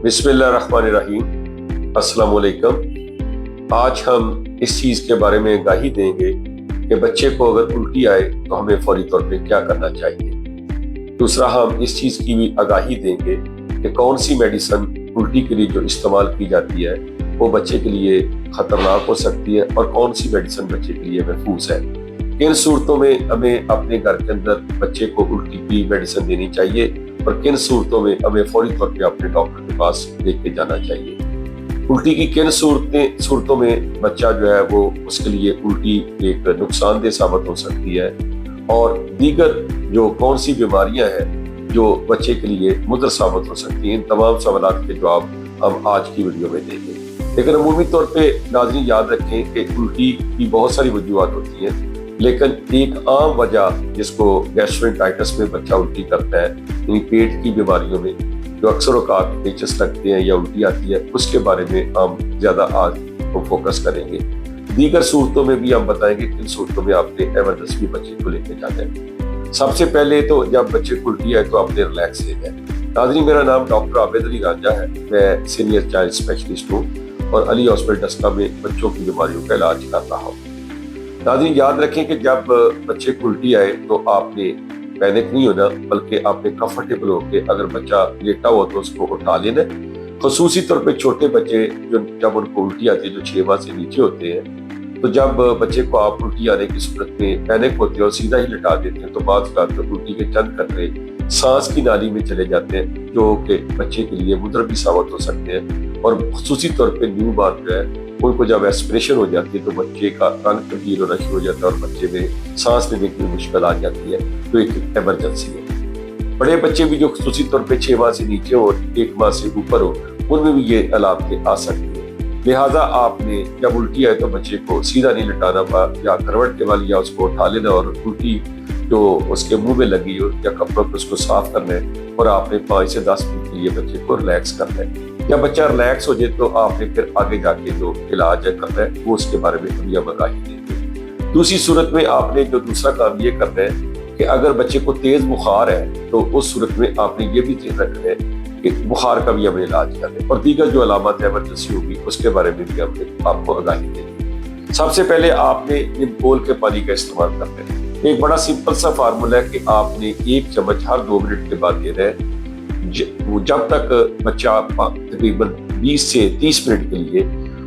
बिस्मिल्लाहिर्रहमानिर्रहीम। अस्सलाम वालेकुम। आज हम इस चीज़ के बारे में आगाही देंगे कि बच्चे को अगर उल्टी आए तो हमें फौरी तौर पे क्या करना चाहिए। दूसरा, हम इस चीज़ की भी आगाही देंगे कि कौन सी मेडिसिन उल्टी के लिए जो इस्तेमाल की जाती है वो बच्चे के लिए ख़तरनाक हो सकती है और कौन सी मेडिसिन बच्चे के लिए महफूज है। किन सूरतों में हमें अपने घर के अंदर बच्चे को उल्टी की मेडिसिन देनी चाहिए और किन सूरतों में हमें फौरी तौर पे अपने डॉक्टर के पास लेके जाना चाहिए। उल्टी की किन सूरतों में बच्चा जो है वो उसके लिए उल्टी एक नुकसानदेह साबित हो सकती है और दीगर जो कौन सी बीमारियां हैं जो बच्चे के लिए मुद्र साबित हो सकती हैं, इन तमाम सवालात के जवाब हम आज की वीडियो में देंगे। लेकिन अमूमी तौर पे नाज़रीन याद रखें कि उल्टी की बहुत सारी वजूहात होती हैं, लेकिन एक आम वजह जिसको गैस्ट्रोएंटेराइटिस में बच्चा उल्टी करता है, यानी पेट की बीमारियों में जो अक्सर औकात पेचस लगते हैं या उल्टी आती है, उसके बारे में हम ज्यादा आज फोकस करेंगे। दीगर सूरतों में भी हम बताएंगे किन सूरतों में आपने इमरजेंसी बच्चे को लेकर जाना है। सबसे पहले तो जब बच्चे को उल्टी आए तो आपने रिलैक्स लेना है। नाज़रीन, मेरा नाम डॉक्टर आबिद अली रांझा है। मैं सीनियर चाइल्ड स्पेशलिस्ट हूँ और अली हॉस्पिटल डस्का में बच्चों की बीमारियों का इलाज कर रहा हूँ। नाज़रीन याद रखें कि जब बच्चे को उल्टी आए तो आपने पैनिक नहीं होना, बल्कि आपने कंफर्टेबल होकर अगर बच्चा लेटा हुआ तो उसको उठा लेना। खुसूसी तौर पे छोटे बच्चे जो जब उनको उल्टी आती है, जो 6 माह से नीचे होते हैं, तो जब बच्चे को आप उल्टी आने की सूरत में पैनिक होते हैं और सीधा ही लिटा देते हैं तो बाज़ औक़ात उल्टी के चंद कतरे सांस की नाली में चले जाते हैं, जो कि बच्चे के लिए मुद्र भी साबित हो सकते हैं। और खुसूसी तौर पे न्यू बॉर्न जो है उनको जब एस्पिरेशन हो जाती है तो बच्चे का रंग तब्दील होना शुरू हो जाता है और बच्चे में सांस लेने की मुश्किल आ जाती है, तो एक इमरजेंसी है। बड़े बच्चे भी जो खुसूसी तौर पे 6 माह से नीचे हो, 1 माह से ऊपर हो, उनमें भी ये अलामतें आ सकती है। लिहाजा आपने जब उल्टी आए तो बच्चे को सीधा नहीं लिटाना या करवट के वाली या उसको उठा लेना और उल्टी जो उसके मुंह में लगी हो या कपड़ों पर उसको साफ करना है और आपने 5 से 10 मिनट के लिए बच्चे को रिलैक्स करना है। जब बच्चा रिलैक्स हो जाए तो आपने फिर आगे जाके जो इलाज है करना है वो उसके बारे में हम यह आगाही देंगे। दूसरी सूरत में आपने जो दूसरा काम ये करना है कि अगर बच्चे को तेज बुखार है तो उस सूरत में आपने ये भी ध्यान रखना है कि बुखार का भी हमें इलाज करना है और दीगर जो अलामत इमरजेंसी होगी उसके बारे में भी हमने आपको आगाही देंगे। सबसे पहले आपने नीमकोल के पानी का इस्तेमाल करना है। एक बड़ा सिंपल सा फार्मूला है कि आपने 1 चम्मच हर 2 मिनट के बाद देना है। जब तक बच्चा तकरीबन 20 से 30 मिनट के लिए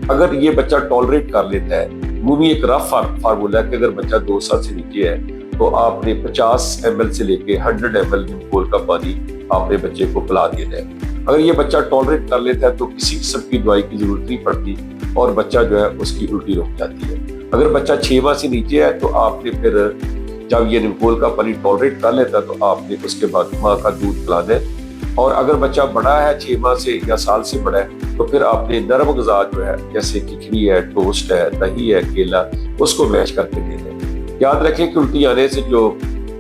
अगर ये बच्चा टॉलरेट कर लेता है, मुंह एक रफ फार्मूला है कि अगर बच्चा 2 साल से नीचे है तो आपने 50 ml से लेके 100 ml नीमकोल का पानी आपने बच्चे को पिला देना है। अगर ये बच्चा टॉलरेट कर लेता है तो किसी किस्म की दवाई की जरूरत नहीं पड़ती और बच्चा जो है उसकी उल्टी रुक जाती है। अगर बच्चा 6 माह से नीचे है तो आपने फिर जब ये नीमकोल का पानी टॉलरेट कर लेता है तो आपने उसके बाद माँ का दूध पिलाना है। और अगर बच्चा बड़ा है 6 माह से या साल से बड़ा है तो फिर आपने नरम ग़िज़ा जो है जैसे खिचड़ी है, टोस्ट है, दही है, केला, उसको मैश करके देना है। याद रखें कि उल्टी आने से जो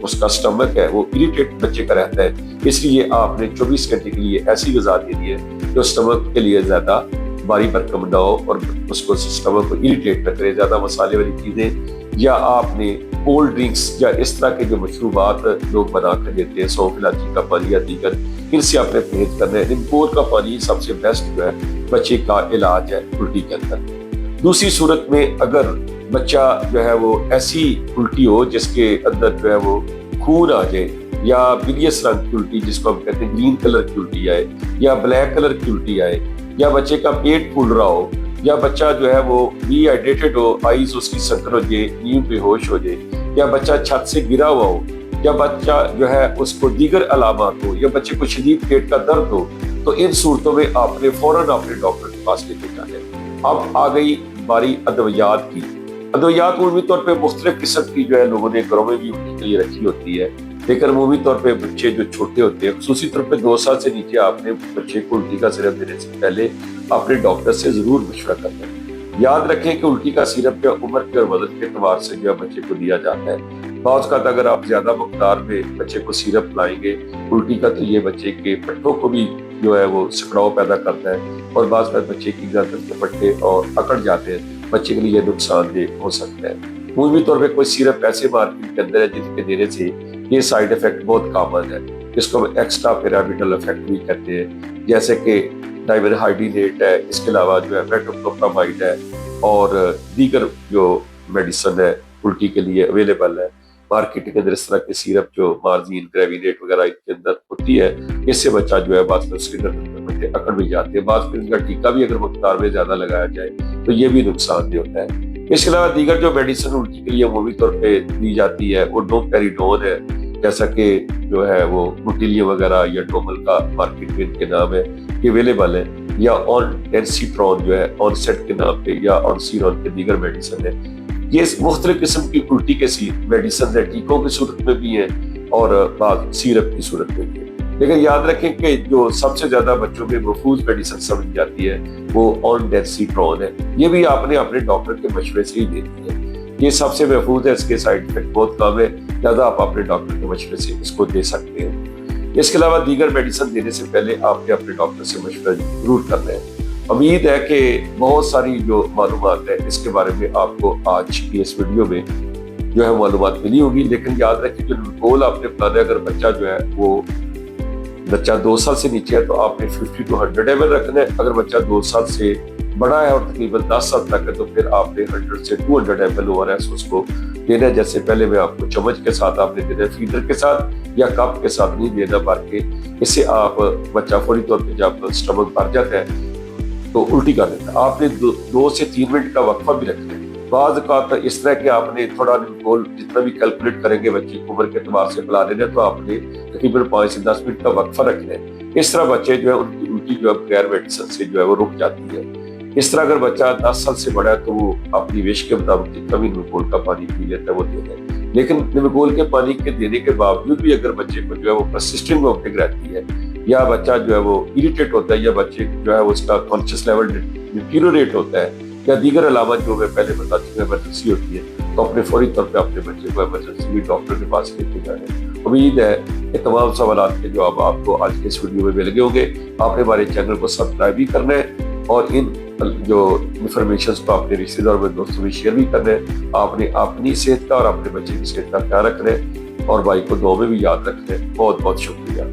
उसका स्टमक है वो इरिटेट बच्चे का रहता है, इसलिए आपने 24 घंटे के लिए ऐसी ग़िज़ा देनी है जो स्टमक के लिए ज़्यादा भारी भरकम ना हो और उसको स्टमक को इरिटेट न करे। ज़्यादा मसाले वाली चीज़ें या आपने कोल्ड ड्रिंक्स या इस तरह के जो मशरूबात लोग बना कर देते हैं, सौंफ इलायची का पानी या दीगर, इनसे आपने परहेज करना है। नीमकोल का पानी सबसे बेस्ट जो है बच्चे का इलाज है उल्टी के अंदर। दूसरी सूरत में अगर बच्चा जो है वो ऐसी उल्टी हो जिसके अंदर जो है वो खून आ जाए या बिलियस रंग की उल्टी जिसको हम कहते हैं ग्रीन कलर की उल्टी आए या ब्लैक कलर की उल्टी आए या बच्चे का पेट फूल रहा हो या बच्चा जो है वो डिहाइड्रेटेड हो, आईज उसकी संकर हो जाए, नींद बेहोश हो जाए या बच्चा छत से गिरा हुआ हो या बच्चा जो है उसको दीगर अलामत हो या बच्चे को शदीद पेट का दर्द हो, तो इन सूरतों में आपने फौरन अपने डॉक्टर के पास लेके जाना है। अब आ गई बारी अद्वियात की। अद्वियात उमूमी तौर पे मुख्तलिफ किस्म की जो है लोगों ने घरों में भी उनके लिए रखी होती है, लेकिन उमूमी तौर पे बच्चे जो छोटे होते हैं, खुसूसी तौर पे 2 साल से नीचे, आपने बच्चे को उल्टी का सिरप देने से पहले अपने डॉक्टर से जरूर मशवरा करना है। याद रखें कि उल्टी का सिरप जो उम्र के और वजन के एतबार से जो है बच्चे को दिया जाता है। बाज़ औक़ात अगर आप ज्यादा मकदार में बच्चे को सिरप लाएंगे उल्टी का तो ये बच्चे के पट्टों को भी जो है वो सिकड़ाव पैदा करता है और बाज़ औक़ात बच्चे की गर्दन के पट्टे और अकड़ जाते हैं, बच्चे के लिए नुकसानदेह हो सकता है। मूवी तौर पर कोई सिरप ऐसे मार्केट के अंदर है जिसके देने से ये साइड इफेक्ट बहुत कॉमन है, जिसको हम एक्स्ट्रा पिरामिडल इफेक्ट भी कहते हैं, जैसे कि डाइमेनहाइड्रिनेट है, इसके अलावा जो है मेटोक्लोप्रामाइड है और दीगर जो मेडिसिन है उल्टी के लिए अवेलेबल है मार्केट के अंदर। इस तरह के सिरप जो मार्जिन ग्रेविनेट वगैरह इनके अंदर होती है, इससे बच्चा जो है बात बच्चे अकड़ भी जाते हैं। बात इनका टीका भी अगर मकदार में ज्यादा लगाया जाए तो ये भी नुकसानदेह होता है। इसके अलावा दीगर जो मेडिसिन उल्टी के लिए अमूमी तौर पे दी जाती है वो डोमपेरिडोन है, जैसा कि जो है वो बुटिलियम वगैरह या डोमल का मार्केट में इनके नाम है ये अवेलेबल है, या ऑनडेंसिट्रॉन जो है ऑनसेट के नाम पे, या ऑनसीरॉन के दीगर मेडिसिन है। ये मुख्तलिफ किस्म की उल्टी के मेडिसिन है, टीकों की सूरत में भी है और बाद सिरप की सूरत में भी है। लेकिन याद रखें कि जो सबसे ज्यादा बच्चों में महफूज मेडिसिन समझी जाती है वो ऑनडेंसिट्रॉन है। ये भी आपने अपने डॉक्टर के मशवरे से ही देनी है, ये सबसे महफूज है, इसके साइड इफेक्ट बहुत कम है, लिहाजा आप अपने डॉक्टर के मशवरे से इसको दे सकते हैं। इसके अलावा दीगर मेडिसिन देने से पहले आपने अपने डॉक्टर से मशवरा जरूर करना है। उम्मीद है कि बहुत सारी जो मालूमात है इसके बारे में आपको आज की इस वीडियो में जो है मालूमात मिली होगी। लेकिन याद रखें जो गोल आपने बनाना है, अगर बच्चा जो है वो बच्चा 2 साल से नीचे है तो आपने 50 to 100 ml रखना है। अगर बच्चा 2 साल से बड़ा है और तकरीबन 10 साल तक है तो फिर आपने 100 से 200 ml ORS उसको देना है। जैसे पहले मैं आपको चम्मच के साथ आपने देना है, फीडर के साथ या कप के साथ नहीं देना भर के। इससे आप बच्चा फौरी तौर पर जब स्टमक भर जाता है तो उल्टी कर देता है। आपने 2 से 3 मिनट का वक्फा भी रखना है। बाद का इस तरह के आपने थोड़ा गोल जितना भी कैलकुलेट करेंगे बच्चे की उम्र के एतबार से पिला देना, तो आपने तकरीबन 5 से 10 मिनट का वक्फा रखना है। इस तरह बच्चे जो है उनकी उल्टी जो है बगैर मेडिसिन से जो है वो रुक जाती है। इस तरह अगर बच्चा 10 साल से बड़ा है तो वो अपनी विश के मुताबिक जितना भी निमोकोल का पानी पी लेता है वो देना है। लेकिन निमोकोल के पानी के देने के बावजूद भी अगर बच्चे को जो है वो परसिस्टेंट वोमिटिंग रहती है, या बच्चा जो है वो इरिटेट होता है, या बच्चे जो है उसका कॉन्शियस लेवल डिटीरियोरेट होता है, या दीगर अलामत जो मैं पहले बता चुका इमरजेंसी होती है, तो अपने फौरी तौर पे अपने बच्चे को इमरजेंसी में डॉक्टर के पास लेके जाए। उम्मीद है कि तमाम सवालात के जवाब आपको आज के इस वीडियो में मिल गए होंगे। आपने हमारे चैनल को सब्सक्राइब भी करना है और इन जो इंफॉर्मेशन को अपने रिश्तेदारों में दोस्तों में शेयर भी करना है। आपने अपनी सेहत का और अपने बच्चे की सेहत का ख्याल रखना है और भाई को दुआ में भी याद रखना है। बहुत बहुत शुक्रिया।